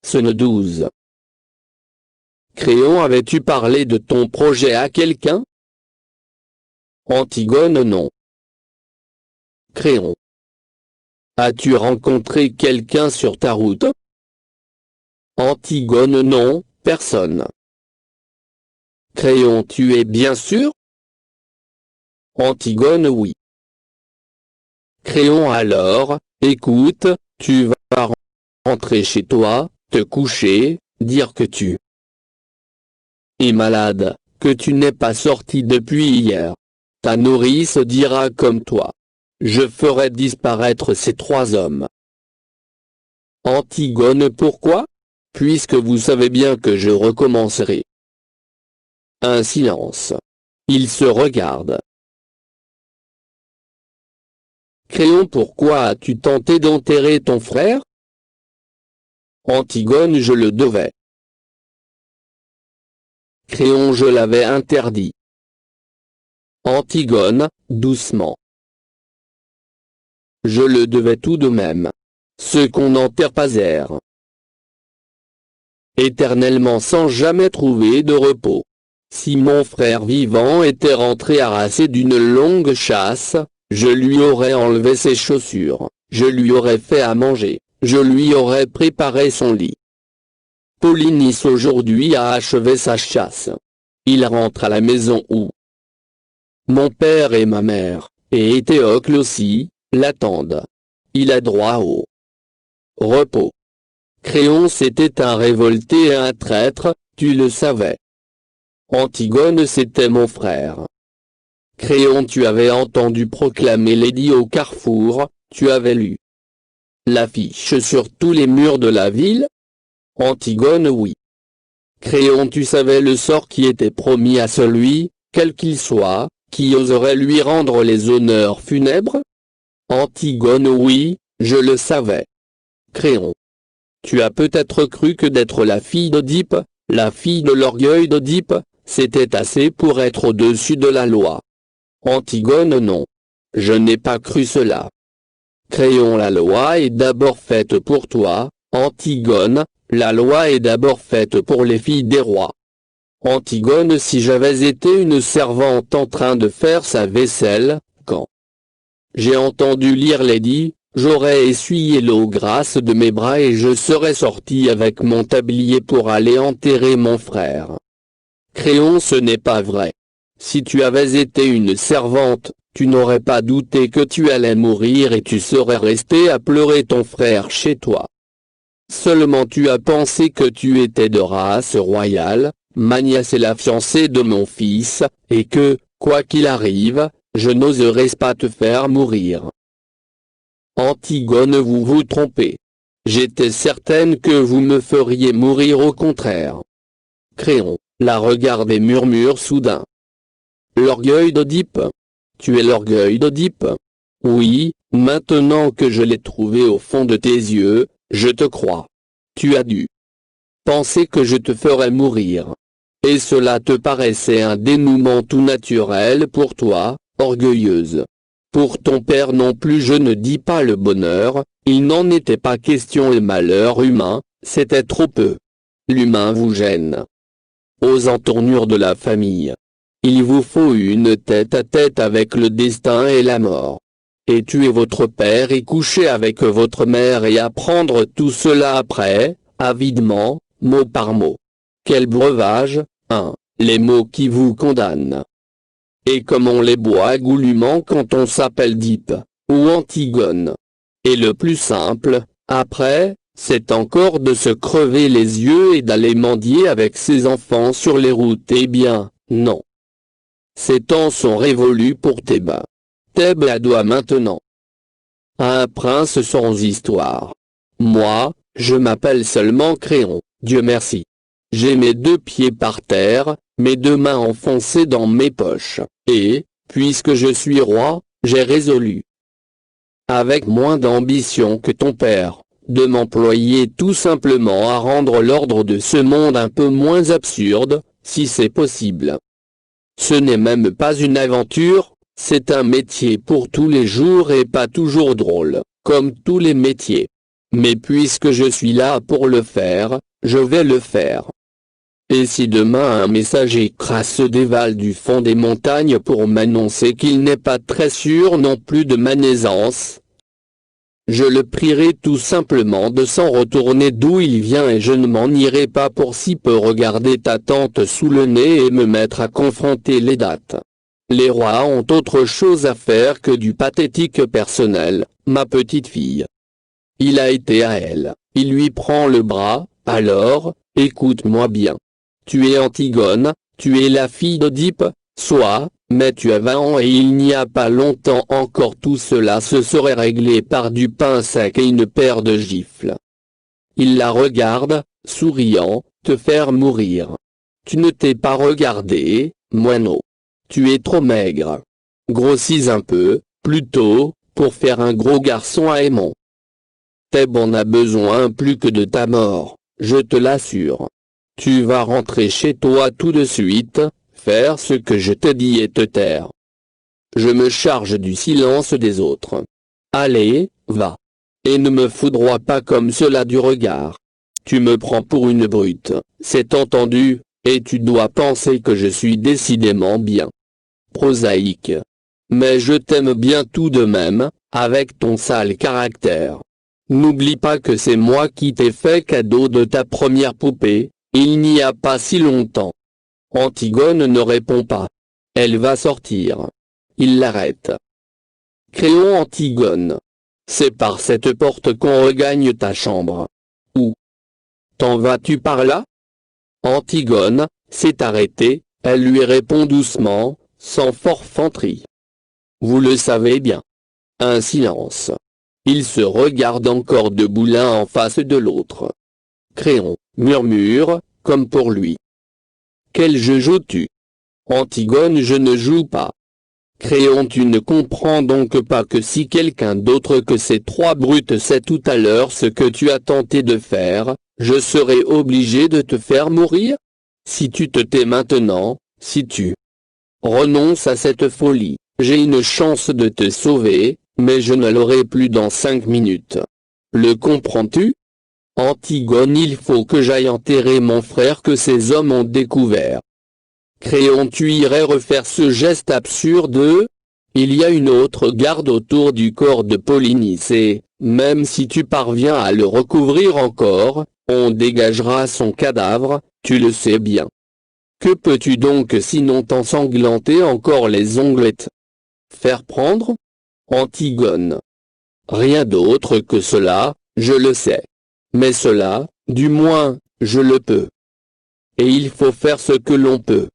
Scène 12. Créon, avais-tu parlé de ton projet à quelqu'un? Antigone: non. Créon: as-tu rencontré quelqu'un sur ta route? Antigone: non, personne. Créon: tu es bien sûr? Antigone: oui. Créon: alors, écoute, tu vas rentrer chez toi, te coucher, dire que tu es malade, que tu n'es pas sorti depuis hier. Ta nourrice dira comme toi. Je ferai disparaître ces 3 hommes. Antigone: pourquoi? Puisque vous savez bien que je recommencerai. Un silence. Ils se regardent. Créon: pourquoi as-tu tenté d'enterrer ton frère? Antigone: je le devais. Créon: je l'avais interdit. Antigone, doucement: je le devais tout de même. Ceux qu'on n'enterre pas errent éternellement sans jamais trouver de repos. Si mon frère vivant était rentré harassé d'une longue chasse, je lui aurais enlevé ses chaussures, je lui aurais fait à manger, je lui aurais préparé son lit. Polynice aujourd'hui a achevé sa chasse. Il rentre à la maison où mon père et ma mère, et Éthéocle aussi, l'attendent. Il a droit au repos. Créon: c'était un révolté et un traître, tu le savais. Antigone: c'était mon frère. Créon: tu avais entendu proclamer l'édit au carrefour, tu avais lu l'affiche sur tous les murs de la ville? Antigone: oui. Créon: tu savais le sort qui était promis à celui, quel qu'il soit, qui oserait lui rendre les honneurs funèbres? Antigone: oui, je le savais. Créon: tu as peut-être cru que d'être la fille d'Oedipe, la fille de l'orgueil d'Oedipe, c'était assez pour être au-dessus de la loi. Antigone: non. Je n'ai pas cru cela. Créon: la loi est d'abord faite pour toi, Antigone, la loi est d'abord faite pour les filles des rois. Antigone: si j'avais été une servante en train de faire sa vaisselle, quand j'ai entendu lire l'édit, j'aurais essuyé l'eau grasse de mes bras et je serais sorti avec mon tablier pour aller enterrer mon frère. Créon: ce n'est pas vrai. Si tu avais été une servante, tu n'aurais pas douté que tu allais mourir et tu serais resté à pleurer ton frère chez toi. Seulement tu as pensé que tu étais de race royale, Magnace est la fiancée de mon fils, et que, quoi qu'il arrive, je n'oserais pas te faire mourir. Antigone: vous vous trompez. J'étais certaine que vous me feriez mourir au contraire. Créon la regarde et murmure soudain. L'orgueil d'Oedipe? Tu es l'orgueil d'Oedipe? Oui, maintenant que je l'ai trouvé au fond de tes yeux, je te crois. Tu as dû penser que je te ferais mourir. Et cela te paraissait un dénouement tout naturel pour toi, orgueilleuse. Pour ton père non plus je ne dis pas le bonheur, il n'en était pas question. Le malheur humain, c'était trop peu. L'humain vous gêne. Aux entournures de la famille, il vous faut une tête-à-tête avec le destin et la mort. Et tuer votre père et coucher avec votre mère et apprendre tout cela après, avidement, mot par mot. Quel breuvage, hein, les mots qui vous condamnent. Et comme on les boit goulûment quand on s'appelle Dipe, ou Antigone. Et le plus simple, après, c'est encore de se crever les yeux et d'aller mendier avec ses enfants sur les routes. Eh bien, non. Ces temps sont révolus pour Thèbes. Thèbes doit maintenant à un prince sans histoire. Moi, je m'appelle seulement Créon, Dieu merci. J'ai mes 2 pieds par terre, mes 2 mains enfoncées dans mes poches, et, puisque je suis roi, j'ai résolu, avec moins d'ambition que ton père, de m'employer tout simplement à rendre l'ordre de ce monde un peu moins absurde, si c'est possible. Ce n'est même pas une aventure, c'est un métier pour tous les jours et pas toujours drôle, comme tous les métiers. Mais puisque je suis là pour le faire, je vais le faire. Et si demain un messager crasse se dévale du fond des montagnes pour m'annoncer qu'il n'est pas très sûr non plus de ma naissance, je le prierai tout simplement de s'en retourner d'où il vient et je ne m'en irai pas pour si peu regarder ta tante sous le nez et me mettre à confronter les dates. Les rois ont autre chose à faire que du pathétique personnel, ma petite fille. Il a été à elle, il lui prend le bras, alors, écoute-moi bien. Tu es Antigone, tu es la fille d'Oedipe, mais tu as 20 ans et il n'y a pas longtemps encore tout cela se serait réglé par du pain sec et une paire de gifles. Il la regarde, souriant, te faire mourir. Tu ne t'es pas regardé, moineau. Tu es trop maigre. Grossis un peu, plutôt, pour faire un gros garçon à Aimon. Thèbes en a besoin plus que de ta mort, je te l'assure. Tu vas rentrer chez toi tout de suite, faire ce que je te dis et te taire. Je me charge du silence des autres. Allez, va. Et ne me foudroie pas comme cela du regard. Tu me prends pour une brute, c'est entendu, et tu dois penser que je suis décidément bien prosaïque. Mais je t'aime bien tout de même, avec ton sale caractère. N'oublie pas que c'est moi qui t'ai fait cadeau de ta première poupée, il n'y a pas si longtemps. Antigone ne répond pas. Elle va sortir. Il l'arrête. Créon Antigone. C'est par cette porte qu'on regagne ta chambre. Où t'en vas-tu par là? Antigone s'est arrêtée, elle lui répond doucement, sans forfanterie. Vous le savez bien. Un silence. Ils se regardent encore debout l'un en face de l'autre. Créon murmure, comme pour lui. Quel jeu joues-tu? Antigone, je ne joue pas. Créon, tu ne comprends donc pas que si quelqu'un d'autre que ces trois brutes sait tout à l'heure ce que tu as tenté de faire, je serai obligé de te faire mourir? Si tu te tais maintenant, si tu renonces à cette folie, j'ai une chance de te sauver, mais je ne l'aurai plus dans 5 minutes. Le comprends-tu? Antigone, il faut que j'aille enterrer mon frère que ces hommes ont découvert. Créon, tu irais refaire ce geste absurde? Il y a une autre garde autour du corps de Polynice et, même si tu parviens à le recouvrir encore, on dégagera son cadavre, tu le sais bien. Que peux-tu donc sinon t'ensanglanter encore les onglettes? Faire prendre? Antigone. Rien d'autre que cela, je le sais. Mais cela, du moins, je le peux. Et il faut faire ce que l'on peut.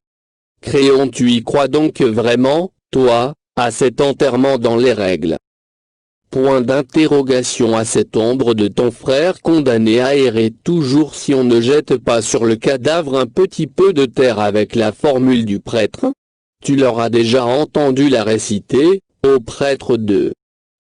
Créon, tu y crois donc vraiment, toi, à cet enterrement dans les règles? Point d'interrogation à cette ombre de ton frère condamné à errer toujours si on ne jette pas sur le cadavre un petit peu de terre avec la formule du prêtre? Tu leur as déjà entendu la réciter, ô prêtre de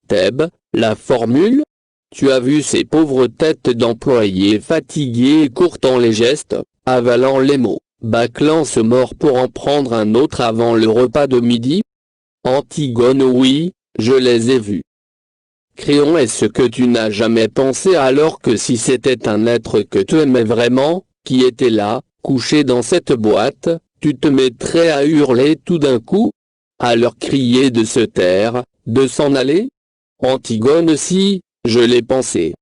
Thèbes, la formule? Tu as vu ces pauvres têtes d'employés fatigués écourtant les gestes, avalant les mots, bâclant ce mort pour en prendre un autre avant le repas de midi? Antigone, oui, je les ai vus. Créon, est-ce que tu n'as jamais pensé alors que si c'était un être que tu aimais vraiment, qui était là, couché dans cette boîte, tu te mettrais à hurler tout d'un coup? À leur crier de se taire, de s'en aller? Antigone, si, je l'ai pensé.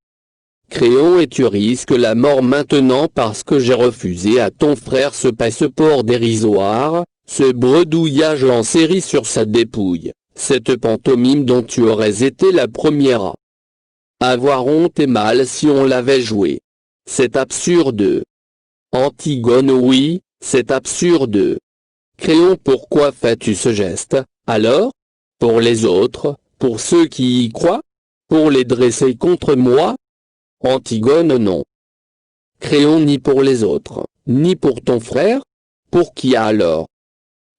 Créon, et tu risques la mort maintenant parce que j'ai refusé à ton frère ce passeport dérisoire, ce bredouillage en série sur sa dépouille, cette pantomime dont tu aurais été la première à avoir honte et mal si on l'avait joué. C'est absurde. Antigone, oui, c'est absurde. Créon, pourquoi fais-tu ce geste, alors? Pour les autres, pour ceux qui y croient? Pour les dresser contre moi? Antigone, non. Créon, ni pour les autres, ni pour ton frère? Pour qui alors?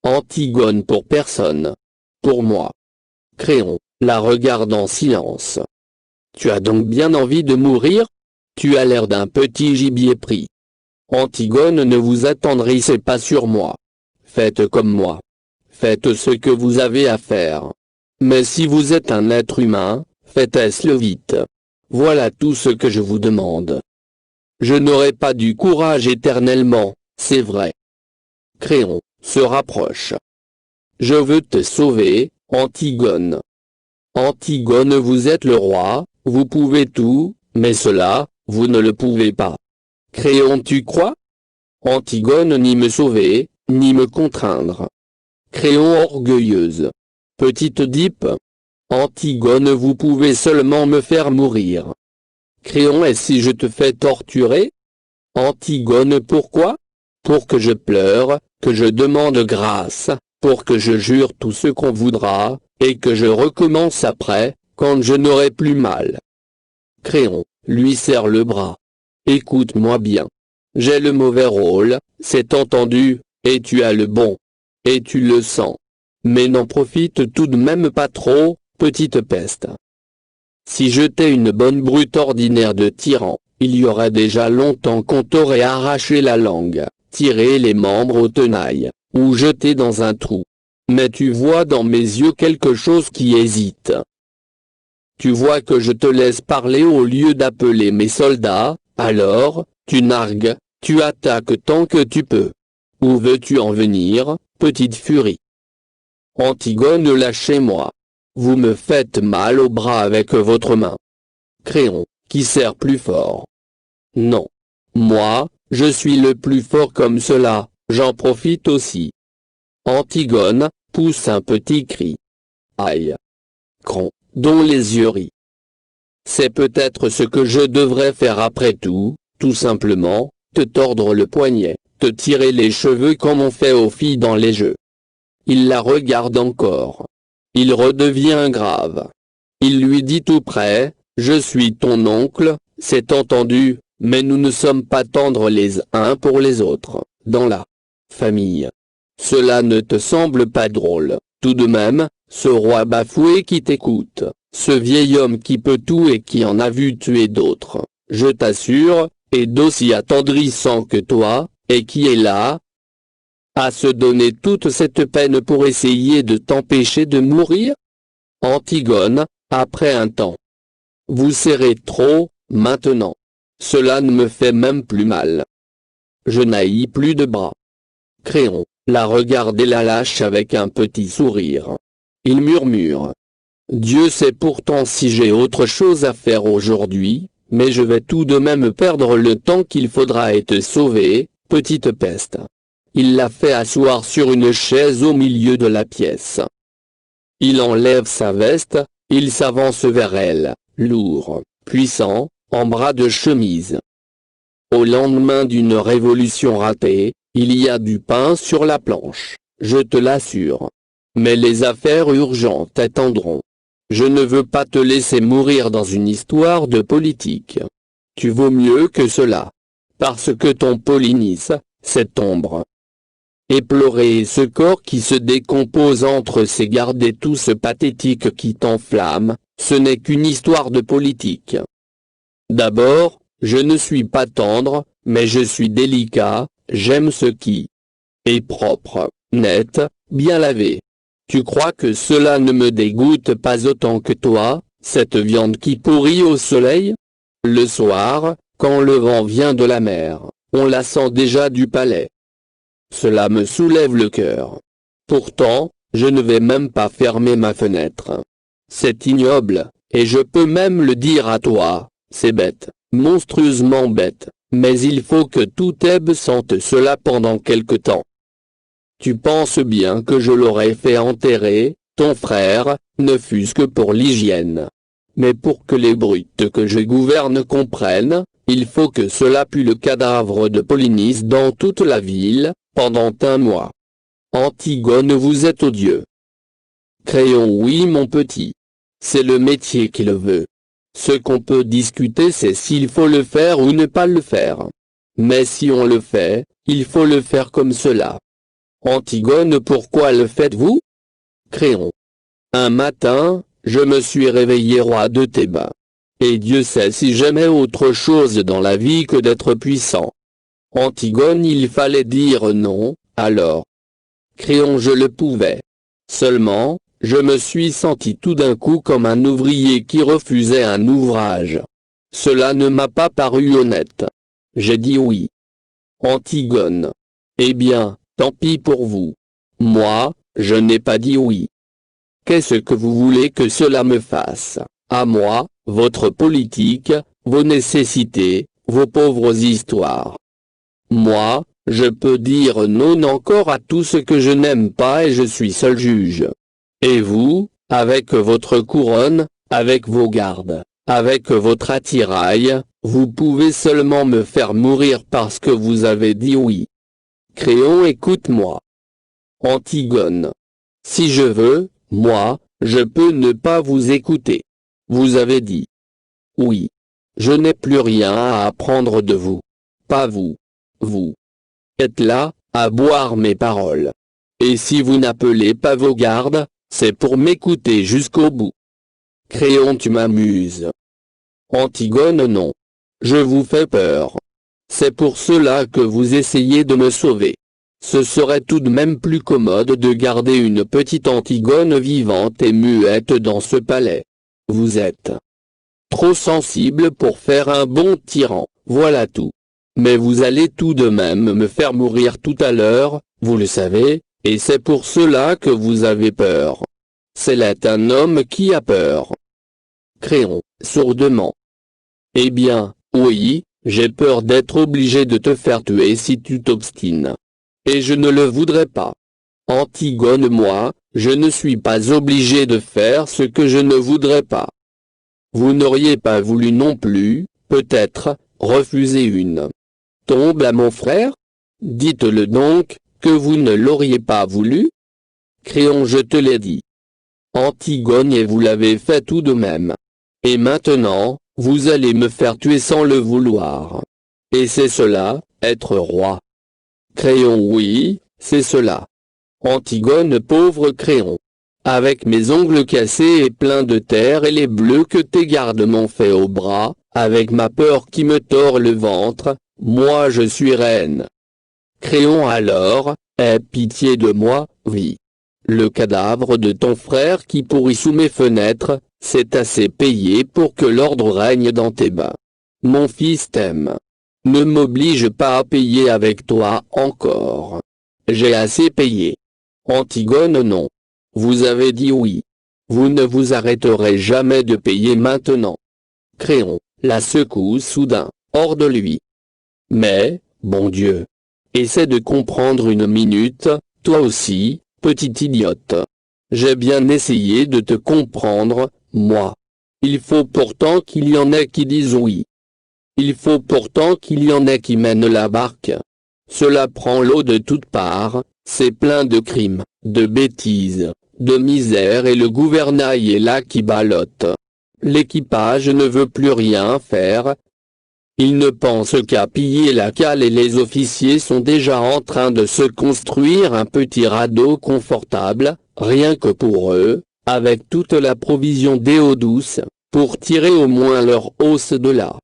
Antigone, pour personne. Pour moi. Créon, la regarde en silence. Tu as donc bien envie de mourir? Tu as l'air d'un petit gibier pris. Antigone, ne vous attendrissez pas sur moi. Faites comme moi. Faites ce que vous avez à faire. Mais si vous êtes un être humain, faites-le vite. voilà tout ce que je vous demande. Je n'aurai pas du courage éternellement, c'est vrai. Créon se rapproche. Je veux te sauver, Antigone. Antigone, vous êtes le roi, vous pouvez tout, mais cela, vous ne le pouvez pas. Créon, tu crois? Antigone, ni me sauver, ni me contraindre. Créon, orgueilleuse. Petite Oedipe. Antigone, vous pouvez seulement me faire mourir. Créon, et si je te fais torturer? Antigone, pourquoi? Pour que je pleure, que je demande grâce, pour que je jure tout ce qu'on voudra, et que je recommence après, quand je n'aurai plus mal. Créon lui serre le bras. Écoute-moi bien. J'ai le mauvais rôle, c'est entendu, et tu as le bon. Et tu le sens. Mais n'en profite tout de même pas trop, petite peste. Si j'étais une bonne brute ordinaire de tyran, il y aurait déjà longtemps qu'on t'aurait arraché la langue, tiré les membres aux tenailles, ou jeté dans un trou. Mais tu vois dans mes yeux quelque chose qui hésite. Tu vois que je te laisse parler au lieu d'appeler mes soldats, alors, tu nargues, tu attaques tant que tu peux. Où veux-tu en venir, petite furie? Antigone, lâchez-moi. Vous me faites mal au bras avec votre main. Créon, qui serre plus fort. Non. Moi, je suis le plus fort comme cela, j'en profite aussi. Antigone pousse un petit cri. Aïe. Créon, dont les yeux rient. C'est peut-être ce que je devrais faire après tout simplement, te tordre le poignet, te tirer les cheveux comme on fait aux filles dans les jeux. Il la regarde encore. Il redevient grave. Il lui dit tout près, je suis ton oncle, c'est entendu, mais nous ne sommes pas tendres les uns pour les autres, dans la famille. Cela ne te semble pas drôle, tout de même, ce roi bafoué qui t'écoute, ce vieil homme qui peut tout et qui en a vu tuer d'autres, je t'assure, est d'aussi attendrissant que toi, et qui est là, à se donner toute cette peine pour essayer de t'empêcher de mourir? Antigone, après un temps. Vous serrez trop, maintenant. Cela ne me fait même plus mal. Je n'haïs plus de bras. Créon la regarde et la lâche avec un petit sourire. Il murmure. Dieu sait pourtant si j'ai autre chose à faire aujourd'hui, mais je vais tout de même perdre le temps qu'il faudra et te sauver, petite peste. Il la fait asseoir sur une chaise au milieu de la pièce. Il enlève sa veste, il s'avance vers elle, lourd, puissant, en bras de chemise. Au lendemain d'une révolution ratée, il y a du pain sur la planche, je te l'assure. Mais les affaires urgentes attendront. Je ne veux pas te laisser mourir dans une histoire de politique. Tu vaux mieux que cela. Parce que ton Polynice, cette ombre éplorée et ce corps qui se décompose entre ses gardes et tout ce pathétique qui t'enflamme, ce n'est qu'une histoire de politique. D'abord, je ne suis pas tendre, mais je suis délicat, j'aime ce qui est propre, net, bien lavé. Tu crois que cela ne me dégoûte pas autant que toi, cette viande qui pourrit au soleil? Le soir, quand le vent vient de la mer, on la sent déjà du palais. Cela me soulève le cœur. Pourtant, je ne vais même pas fermer ma fenêtre. C'est ignoble, et je peux même le dire à toi, c'est bête, monstrueusement bête, mais il faut que tout Thèbes sente cela pendant quelque temps. Tu penses bien que je l'aurais fait enterrer, ton frère, ne fût-ce que pour l'hygiène. Mais pour que les brutes que je gouverne comprennent, il faut que cela pue le cadavre de Polynice dans toute la ville, pendant un mois. Antigone, vous êtes odieux. Créon, oui mon petit. C'est le métier qui le veut. Ce qu'on peut discuter c'est s'il faut le faire ou ne pas le faire. Mais si on le fait, il faut le faire comme cela. Antigone, pourquoi le faites-vous? Créon. Un matin, je me suis réveillé roi de Thèbes. Et Dieu sait si j'aimais autre chose dans la vie que d'être puissant. Antigone, il fallait dire non, alors. Créon, je le pouvais. Seulement, je me suis senti tout d'un coup comme un ouvrier qui refusait un ouvrage. Cela ne m'a pas paru honnête. J'ai dit oui. Antigone. Eh bien, tant pis pour vous. Moi, je n'ai pas dit oui. Qu'est-ce que vous voulez que cela me fasse? À moi, votre politique, vos nécessités, vos pauvres histoires. Moi, je peux dire non encore à tout ce que je n'aime pas et je suis seul juge. Et vous, avec votre couronne, avec vos gardes, avec votre attirail, vous pouvez seulement me faire mourir parce que vous avez dit oui. Créon, écoute-moi. Antigone. Si je veux, moi, je peux ne pas vous écouter. Vous avez dit oui. Je n'ai plus rien à apprendre de vous. Pas vous. Vous êtes là, à boire mes paroles. Et si vous n'appelez pas vos gardes, c'est pour m'écouter jusqu'au bout. Créon, tu m'amuses. Antigone, non. Je vous fais peur. C'est pour cela que vous essayez de me sauver. Ce serait tout de même plus commode de garder une petite Antigone vivante et muette dans ce palais. Vous êtes trop sensible pour faire un bon tyran, voilà tout. Mais vous allez tout de même me faire mourir tout à l'heure, vous le savez, et c'est pour cela que vous avez peur. C'est là un homme qui a peur. Créon, sourdement. Eh bien, oui, j'ai peur d'être obligé de te faire tuer si tu t'obstines. Et je ne le voudrais pas. Antigone, moi, je ne suis pas obligé de faire ce que je ne voudrais pas. Vous n'auriez pas voulu non plus, peut-être, refuser une tombe à mon frère? Dites-le donc, que vous ne l'auriez pas voulu? Créon, je te l'ai dit. Antigone, et vous l'avez fait tout de même. Et maintenant, vous allez me faire tuer sans le vouloir. Et c'est cela, être roi. Créon, oui, c'est cela. Antigone, pauvre Créon. Avec mes ongles cassés et pleins de terre et les bleus que tes gardes m'ont fait au bras, avec ma peur qui me tord le ventre, moi je suis reine. Créon, alors, aie pitié de moi, oui. Le cadavre de ton frère qui pourrit sous mes fenêtres, c'est assez payé pour que l'ordre règne dans tes bains. Mon fils t'aime. Ne m'oblige pas à payer avec toi encore. J'ai assez payé. Antigone, non. Vous avez dit oui. Vous ne vous arrêterez jamais de payer maintenant. Créon, la secoue soudain, hors de lui. Mais, bon Dieu. Essaie de comprendre une minute, toi aussi, petite idiote. J'ai bien essayé de te comprendre, moi. Il faut pourtant qu'il y en ait qui disent oui. Il faut pourtant qu'il y en ait qui mènent la barque. Cela prend l'eau de toutes parts, c'est plein de crimes, de bêtises, de misère et le gouvernail est là qui ballotte. L'équipage ne veut plus rien faire. Il ne pense qu'à piller la cale et les officiers sont déjà en train de se construire un petit radeau confortable, rien que pour eux, avec toute la provision d'eau douce, pour tirer au moins leur hausse de là.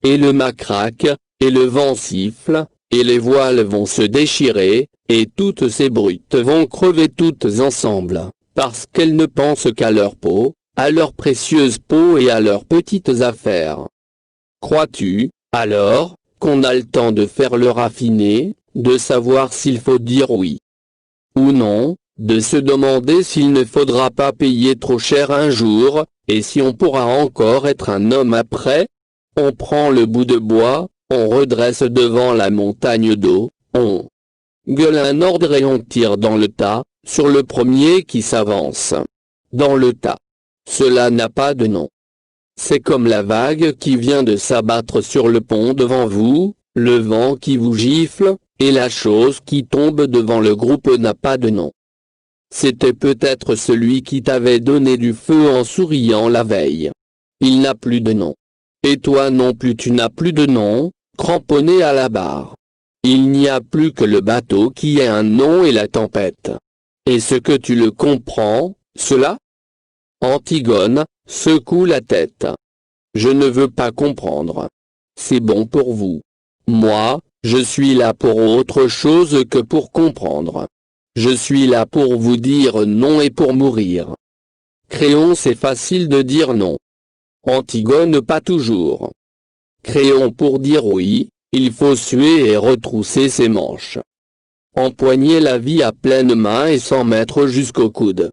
Et le mât craque, et le vent siffle, et les voiles vont se déchirer, et toutes ces brutes vont crever toutes ensemble, parce qu'elles ne pensent qu'à leur peau, à leur précieuse peau et à leurs petites affaires. Crois-tu, alors, qu'on a le temps de faire le raffiné, de savoir s'il faut dire oui ou non, de se demander s'il ne faudra pas payer trop cher un jour, et si on pourra encore être un homme après? On prend le bout de bois, on redresse devant la montagne d'eau, on gueule un ordre et on tire dans le tas, sur le premier qui s'avance. Dans le tas. Cela n'a pas de nom. C'est comme la vague qui vient de s'abattre sur le pont devant vous, le vent qui vous gifle, et la chose qui tombe devant le groupe n'a pas de nom. C'était peut-être celui qui t'avait donné du feu en souriant la veille. Il n'a plus de nom. Et toi non plus tu n'as plus de nom, cramponné à la barre. Il n'y a plus que le bateau qui ait un nom et la tempête. Est-ce que tu le comprends, cela? Antigone, secoue la tête. Je ne veux pas comprendre. C'est bon pour vous. Moi, je suis là pour autre chose que pour comprendre. Je suis là pour vous dire non et pour mourir. Créon, c'est facile de dire non. Antigone pas toujours. Créon pour dire oui, il faut suer et retrousser ses manches. Empoigner la vie à pleine main et s'en mettre jusqu'au coude.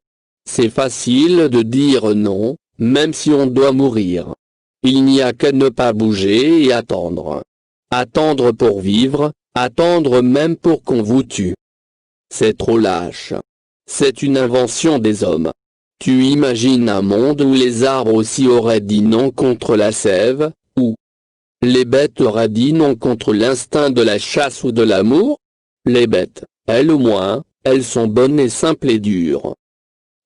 C'est facile de dire non, même si on doit mourir. Il n'y a qu'à ne pas bouger et attendre. Attendre pour vivre, attendre même pour qu'on vous tue. C'est trop lâche. C'est une invention des hommes. Tu imagines un monde où les arbres aussi auraient dit non contre la sève, où les bêtes auraient dit non contre l'instinct de la chasse ou de l'amour? Les bêtes, elles au moins, elles sont bonnes et simples et dures.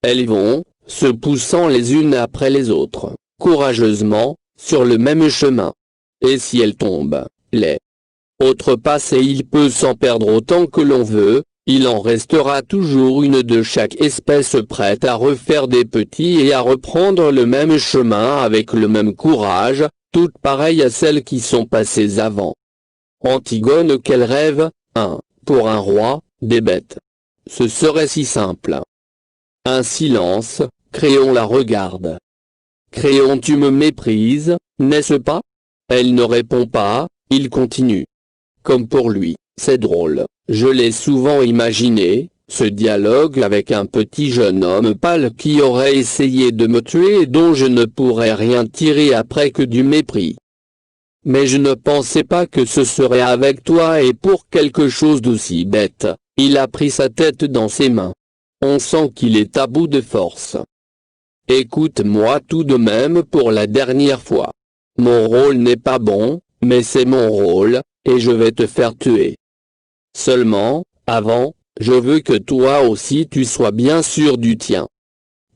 Elles vont, se poussant les unes après les autres, courageusement, sur le même chemin. Et si elles tombent, les autres passent et il peut s'en perdre autant que l'on veut, il en restera toujours une de chaque espèce prête à refaire des petits et à reprendre le même chemin avec le même courage, toutes pareilles à celles qui sont passées avant. Antigone, quel rêve, pour un roi, des bêtes. Ce serait si simple. Un silence, Créon la regarde. Créon, tu me méprises, n'est-ce pas? Elle ne répond pas, il continue. Comme pour lui, c'est drôle, je l'ai souvent imaginé, ce dialogue avec un petit jeune homme pâle qui aurait essayé de me tuer et dont je ne pourrais rien tirer après que du mépris. Mais je ne pensais pas que ce serait avec toi et pour quelque chose d'aussi bête. Il a pris sa tête dans ses mains. On sent qu'il est à bout de force. Écoute-moi tout de même pour la dernière fois. Mon rôle n'est pas bon, mais c'est mon rôle, et je vais te faire tuer. Seulement, avant, je veux que toi aussi tu sois bien sûr du tien.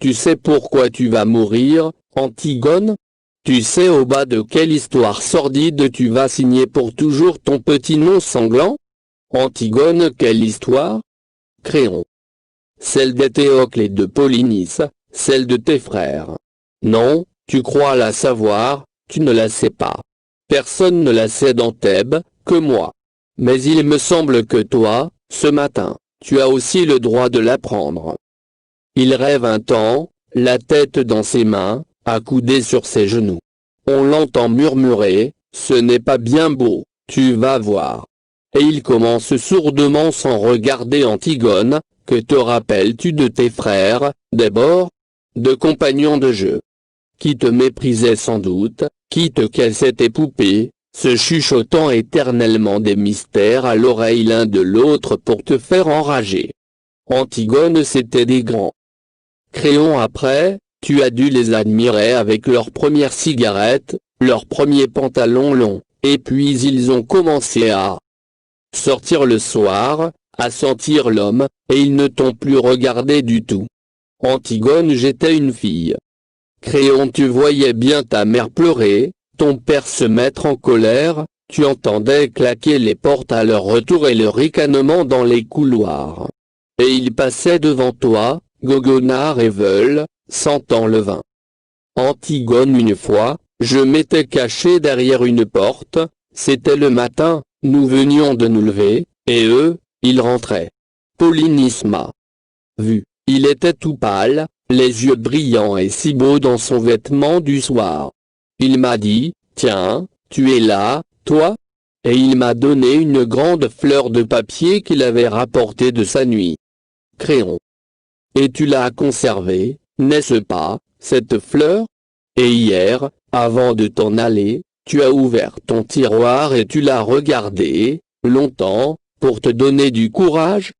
Tu sais pourquoi tu vas mourir, Antigone? Tu sais au bas de quelle histoire sordide tu vas signer pour toujours ton petit nom sanglant? Antigone, quelle histoire? Créon. Celle d'Éthéocle et de Polynice, celle de tes frères. Non, tu crois la savoir, tu ne la sais pas. Personne ne la sait dans Thèbes, que moi. Mais il me semble que toi, ce matin, tu as aussi le droit de l'apprendre. Il rêve un temps, la tête dans ses mains, accoudé sur ses genoux. On l'entend murmurer, ce n'est pas bien beau, tu vas voir. Et il commence sourdement sans regarder Antigone, que te rappelles-tu de tes frères, d'abord, de compagnons de jeu, qui te méprisaient sans doute, qui te caissaient tes poupées, se chuchotant éternellement des mystères à l'oreille l'un de l'autre pour te faire enrager. Antigone, c'étaient des grands. Créon, après, tu as dû les admirer avec leurs premières cigarettes, leurs premiers pantalons longs, et puis ils ont commencé à sortir le soir, à sentir l'homme, et ils ne t'ont plus regardé du tout. Antigone, j'étais une fille. Créon, tu voyais bien ta mère pleurer, ton père se mettre en colère, tu entendais claquer les portes à leur retour et le ricanement dans les couloirs. Et ils passaient devant toi, goguenards et veules, sentant le vin. Antigone, une fois, je m'étais caché derrière une porte, c'était le matin, nous venions de nous lever, et eux, ils rentraient. Polynice m'a vu, il était tout pâle, les yeux brillants et si beau dans son vêtement du soir. Il m'a dit, tiens, tu es là, toi? Et il m'a donné une grande fleur de papier qu'il avait rapportée de sa nuit. Créon. Et tu l'as conservée, n'est-ce pas, cette fleur? Et hier, avant de t'en aller, tu as ouvert ton tiroir et tu l'as regardée, longtemps, pour te donner du courage?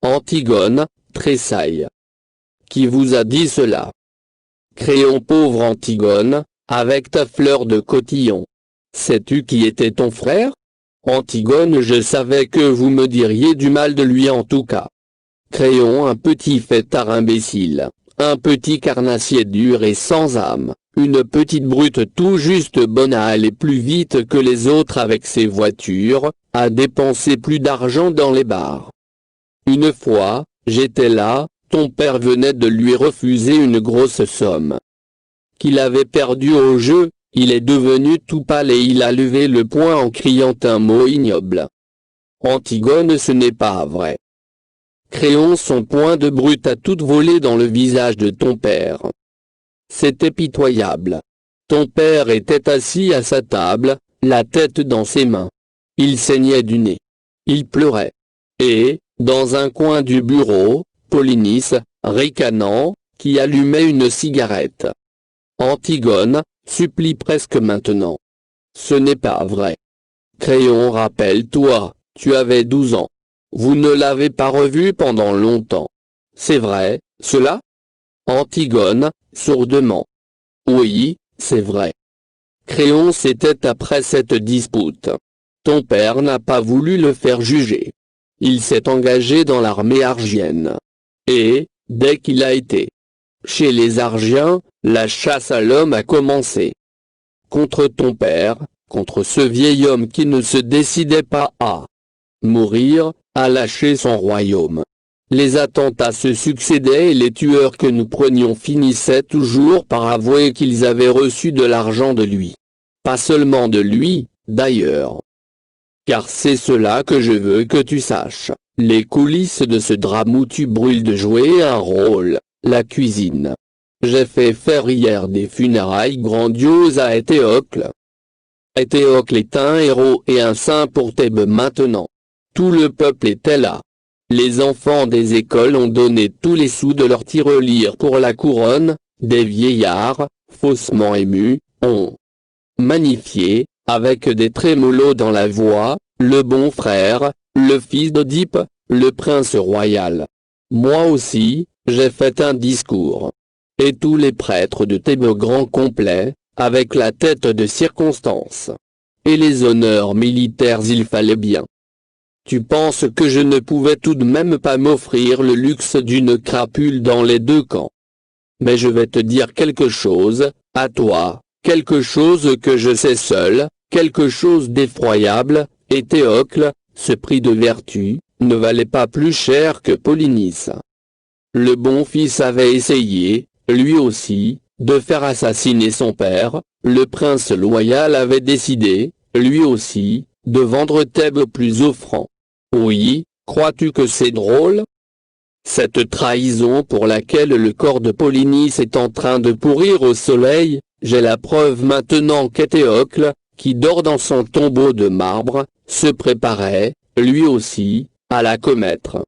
Antigone, tressaille. Qui vous a dit cela? Créon, pauvre Antigone, avec ta fleur de cotillon. Sais-tu qui était ton frère? Antigone, je savais que vous me diriez du mal de lui en tout cas. Créon, un petit fêtard imbécile, un petit carnassier dur et sans âme, une petite brute tout juste bonne à aller plus vite que les autres avec ses voitures, à dépenser plus d'argent dans les bars. Une fois, j'étais là, ton père venait de lui refuser une grosse somme qu'il avait perdue au jeu, il est devenu tout pâle et il a levé le poing en criant un mot ignoble. Antigone, ce n'est pas vrai. Créon, son poing de brute a tout volé dans le visage de ton père. C'était pitoyable. Ton père était assis à sa table, la tête dans ses mains. Il saignait du nez. Il pleurait. Et, dans un coin du bureau, Polynice, ricanant, qui allumait une cigarette. Antigone, supplie presque maintenant. Ce n'est pas vrai. Créon, rappelle-toi, tu avais 12 ans. Vous ne l'avez pas revu pendant longtemps. C'est vrai, cela? Antigone, sourdement. Oui, c'est vrai. Créon, c'était après cette dispute. Ton père n'a pas voulu le faire juger. Il s'est engagé dans l'armée argienne. Et, dès qu'il a été chez les Argiens, la chasse à l'homme a commencé. Contre ton père, contre ce vieil homme qui ne se décidait pas à mourir, à lâcher son royaume. Les attentats se succédaient et les tueurs que nous prenions finissaient toujours par avouer qu'ils avaient reçu de l'argent de lui. Pas seulement de lui, d'ailleurs. Car c'est cela que je veux que tu saches, les coulisses de ce drame où tu brûles de jouer un rôle, la cuisine. J'ai fait faire hier des funérailles grandioses à Éthéocle. Éthéocle est un héros et un saint pour Thèbes maintenant. Tout le peuple était là. Les enfants des écoles ont donné tous les sous de leur tirelire pour la couronne, des vieillards, faussement émus, ont magnifié, avec des trémolos dans la voix, le bon frère, le fils d'Oedipe, le prince royal. Moi aussi, j'ai fait un discours. Et tous les prêtres de Thèbes au grand complet, avec la tête de circonstance. Et les honneurs militaires il fallait bien. Tu penses que je ne pouvais tout de même pas m'offrir le luxe d'une crapule dans les deux camps. Mais je vais te dire quelque chose, à toi, quelque chose que je sais seul, quelque chose d'effroyable, Éthéocle, ce prix de vertu, ne valait pas plus cher que Polynice. Le bon fils avait essayé, lui aussi, de faire assassiner son père, le prince loyal avait décidé, lui aussi, de vendre Thèbes au plus offrant. Oui, crois-tu que c'est drôle? Cette trahison pour laquelle le corps de Polynice est en train de pourrir au soleil, j'ai la preuve maintenant qu'Éthéocle, qui dort dans son tombeau de marbre, se préparait, lui aussi, à la commettre.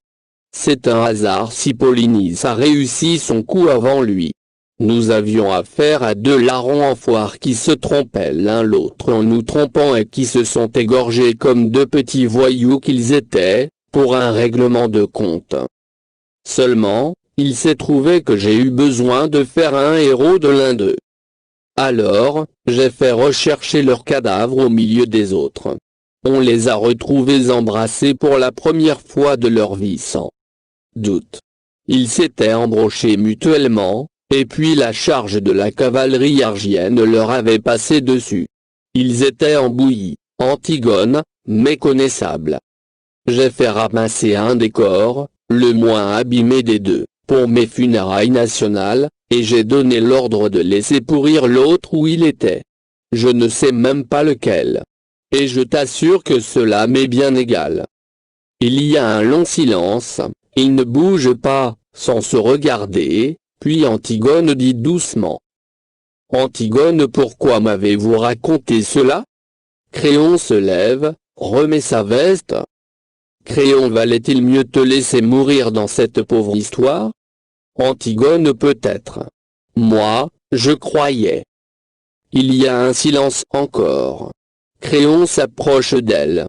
C'est un hasard si Polynice a réussi son coup avant lui. Nous avions affaire à deux larrons en foire qui se trompaient l'un l'autre en nous trompant et qui se sont égorgés comme deux petits voyous qu'ils étaient, pour un règlement de compte. Seulement, il s'est trouvé que j'ai eu besoin de faire un héros de l'un d'eux. Alors, j'ai fait rechercher leurs cadavres au milieu des autres. On les a retrouvés embrassés pour la première fois de leur vie sans doute. Ils s'étaient embrochés mutuellement, et puis la charge de la cavalerie argienne leur avait passé dessus. Ils étaient en bouillie, Antigone, méconnaissable. J'ai fait ramasser un des corps, le moins abîmé des deux, pour mes funérailles nationales, et j'ai donné l'ordre de laisser pourrir l'autre où il était. Je ne sais même pas lequel. Et je t'assure que cela m'est bien égal. Il y a un long silence, ils ne bougent pas, sans se regarder. Puis Antigone dit doucement. Antigone, pourquoi m'avez-vous raconté cela? Créon se lève, remet sa veste. Créon, valait-il mieux te laisser mourir dans cette pauvre histoire? Antigone, peut-être. Moi, je croyais. Il y a un silence encore. Créon s'approche d'elle.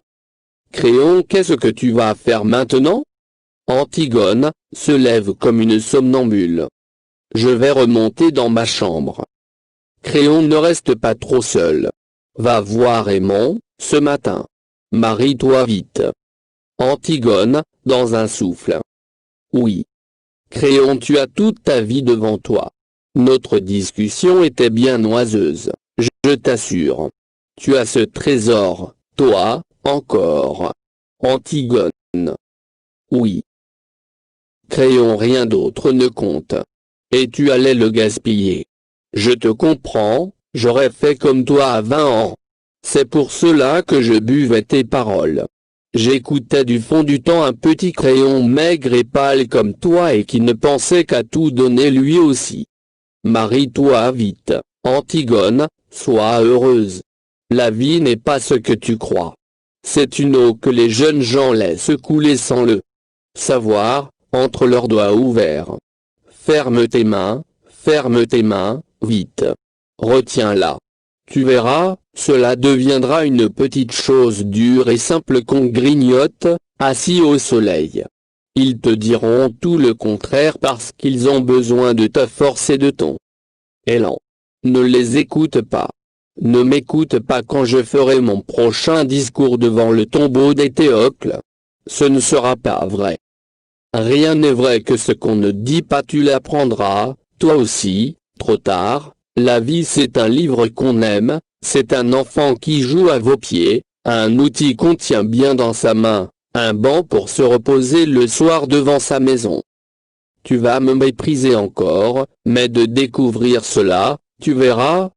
Créon, qu'est-ce que tu vas faire maintenant? Antigone se lève comme une somnambule. Je vais remonter dans ma chambre. Créon, ne reste pas trop seul. Va voir Aimon, ce matin. Marie-toi vite. Antigone, dans un souffle. Oui. Créon, tu as toute ta vie devant toi. Notre discussion était bien noiseuse, je t'assure. Tu as ce trésor, toi, encore. Antigone. Oui. Créon, rien d'autre ne compte. Et tu allais le gaspiller. Je te comprends, j'aurais fait comme toi à 20 ans. C'est pour cela que je buvais tes paroles. J'écoutais du fond du temps un petit Créon maigre et pâle comme toi et qui ne pensait qu'à tout donner lui aussi. Marie-toi vite, Antigone, sois heureuse. La vie n'est pas ce que tu crois. C'est une eau que les jeunes gens laissent couler sans le savoir, entre leurs doigts ouverts. Ferme tes mains, vite. Retiens-la. Tu verras, cela deviendra une petite chose dure et simple qu'on grignote, assis au soleil. Ils te diront tout le contraire parce qu'ils ont besoin de ta force et de ton élan. Ne les écoute pas. Ne m'écoute pas quand je ferai mon prochain discours devant le tombeau des Théocles. Ce ne sera pas vrai. Rien n'est vrai que ce qu'on ne dit pas tu l'apprendras, toi aussi, trop tard. La vie c'est un livre qu'on aime, c'est un enfant qui joue à vos pieds, un outil qu'on tient bien dans sa main, un banc pour se reposer le soir devant sa maison. Tu vas me mépriser encore, mais de découvrir cela, tu verras.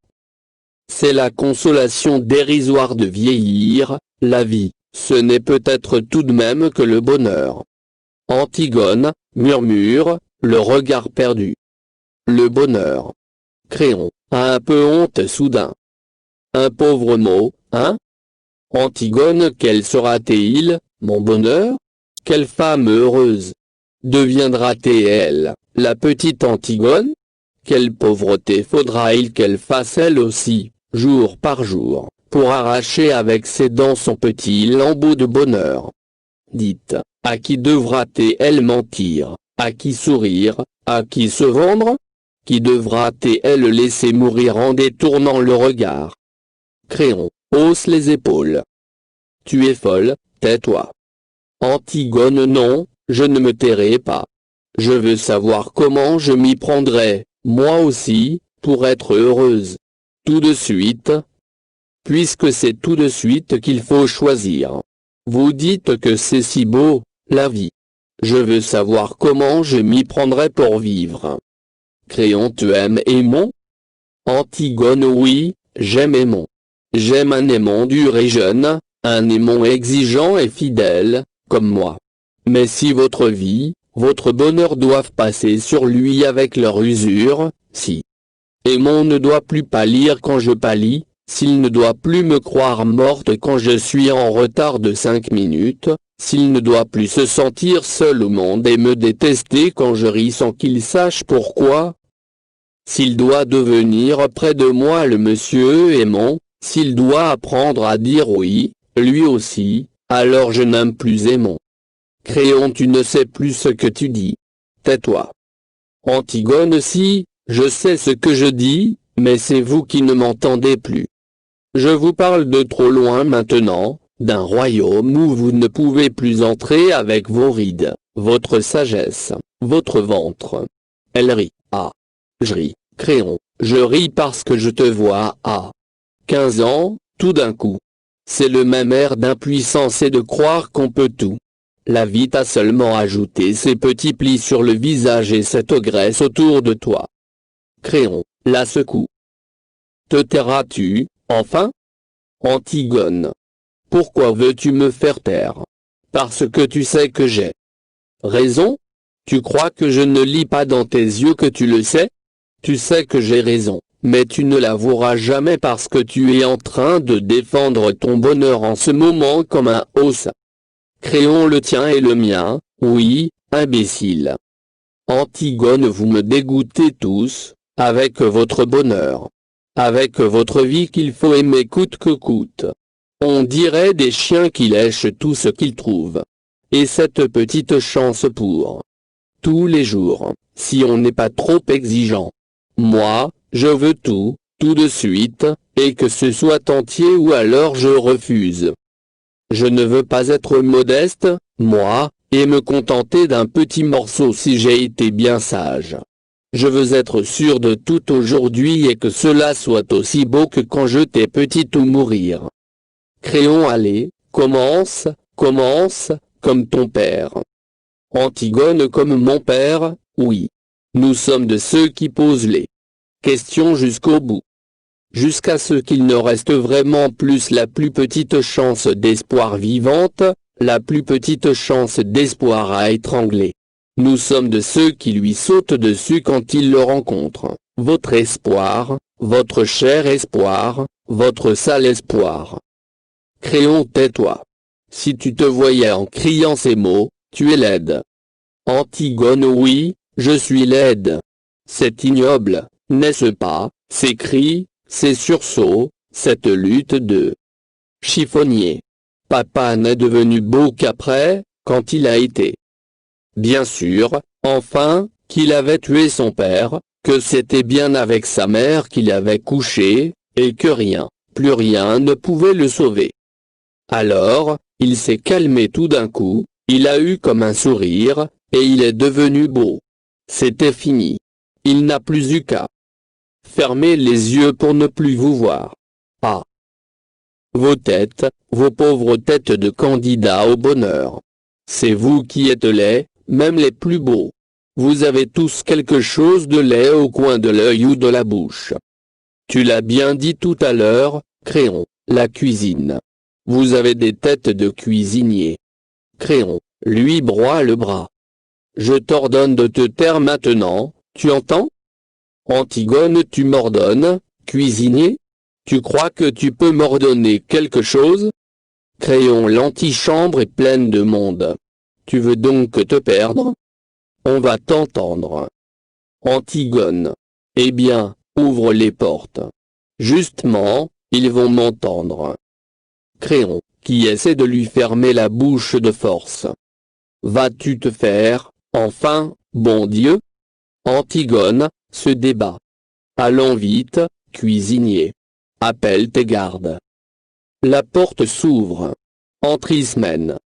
C'est la consolation dérisoire de vieillir, la vie, ce n'est peut-être tout de même que le bonheur. Antigone, murmure, le regard perdu. Le bonheur. Créon, a un peu honte soudain. Un pauvre mot, hein? Antigone, quel sera-t-il, mon bonheur? Quelle femme heureuse deviendra-t-elle, la petite Antigone? Quelle pauvreté faudra-il qu'elle fasse elle aussi, jour par jour, pour arracher avec ses dents son petit lambeau de bonheur? Dites, à qui devra-t-elle mentir, à qui sourire, à qui se vendre? Qui devra-t-elle laisser mourir en détournant le regard? Créon, hausse les épaules. Tu es folle, tais-toi. Antigone non, je ne me tairai pas. Je veux savoir comment je m'y prendrai, moi aussi, pour être heureuse. Tout de suite. Puisque c'est tout de suite qu'il faut choisir. Vous dites que c'est si beau, la vie. Je veux savoir comment je m'y prendrai pour vivre. Créon, tu aimes Aimon? Antigone, oui, j'aime Aimon. J'aime un Aimon dur et jeune, un Aimon exigeant et fidèle, comme moi. Mais si votre vie, votre bonheur doivent passer sur lui avec leur usure, si Aimon ne doit plus pâlir quand je pâlis, s'il ne doit plus me croire morte quand je suis en retard de 5 minutes, s'il ne doit plus se sentir seul au monde et me détester quand je ris sans qu'il sache pourquoi, s'il doit devenir près de moi le monsieur Aimon, s'il doit apprendre à dire oui, lui aussi, alors je n'aime plus Aimon. Créon, tu ne sais plus ce que tu dis. Tais-toi. Antigone, si, je sais ce que je dis, mais c'est vous qui ne m'entendez plus. Je vous parle de trop loin maintenant, d'un royaume où vous ne pouvez plus entrer avec vos rides, votre sagesse, votre ventre. Elle rit, ah. Je ris, Créon, je ris parce que je te vois à 15 ans, tout d'un coup. C'est le même air d'impuissance et de croire qu'on peut tout. La vie t'a seulement ajouté ces petits plis sur le visage et cette graisse autour de toi. Créon, la secoue. Te tairas-tu, enfin? Antigone. Pourquoi veux-tu me faire taire? Parce que tu sais que j'ai raison? Tu crois que je ne lis pas dans tes yeux que tu le sais? Tu sais que j'ai raison, mais tu ne l'avoueras jamais parce que tu es en train de défendre ton bonheur en ce moment comme un os. Créon, le tien et le mien, oui, imbécile. Antigone, vous me dégoûtez tous, avec votre bonheur. Avec votre vie qu'il faut aimer coûte que coûte. On dirait des chiens qui lèchent tout ce qu'ils trouvent. Et cette petite chance pour tous les jours, si on n'est pas trop exigeant. Moi, je veux tout, tout de suite, et que ce soit entier ou alors je refuse. Je ne veux pas être modeste, moi, et me contenter d'un petit morceau si j'ai été bien sage. Je veux être sûr de tout aujourd'hui et que cela soit aussi beau que quand j'étais petite ou mourir. Créon, allez, commence, commence, comme ton père. Antigone, comme mon père, oui. Nous sommes de ceux qui posent les questions jusqu'au bout. Jusqu'à ce qu'il ne reste vraiment plus la plus petite chance d'espoir vivante, la plus petite chance d'espoir à étrangler. Nous sommes de ceux qui lui sautent dessus quand ils le rencontrent. votre espoir, votre cher espoir, votre sale espoir. Créon, tais-toi. Si tu te voyais en criant ces mots, tu es laide. Antigone, oui, je suis laide. C'est ignoble, n'est-ce pas, ces cris, ces sursauts, cette lutte de chiffonnier. Papa n'est devenu beau qu'après, quand il a été. Bien sûr, enfin, qu'il avait tué son père, que c'était bien avec sa mère qu'il avait couché, et que rien, plus rien ne pouvait le sauver. Alors, il s'est calmé tout d'un coup, il a eu comme un sourire, et il est devenu beau. C'était fini. Il n'a plus eu qu'à fermer les yeux pour ne plus vous voir. Ah! Vos têtes, vos pauvres têtes de candidats au bonheur. C'est vous qui êtes laids, même les plus beaux. Vous avez tous quelque chose de laid au coin de l'œil ou de la bouche. Tu l'as bien dit tout à l'heure, Créon, la cuisine. Vous avez des têtes de cuisinier. Créon, lui broie le bras. Je t'ordonne de te taire maintenant, tu entends? Antigone, tu m'ordonnes, cuisinier? Tu crois que tu peux m'ordonner quelque chose? Créon, l'antichambre est pleine de monde. Tu veux donc te perdre? On va t'entendre. Antigone. Eh bien, ouvre les portes. Justement, ils vont m'entendre. Créon, qui essaie de lui fermer la bouche de force. Vas-tu te faire, enfin, bon Dieu? Antigone, se débat. Allons vite, cuisinier. Appelle tes gardes. La porte s'ouvre. Entre Ismène,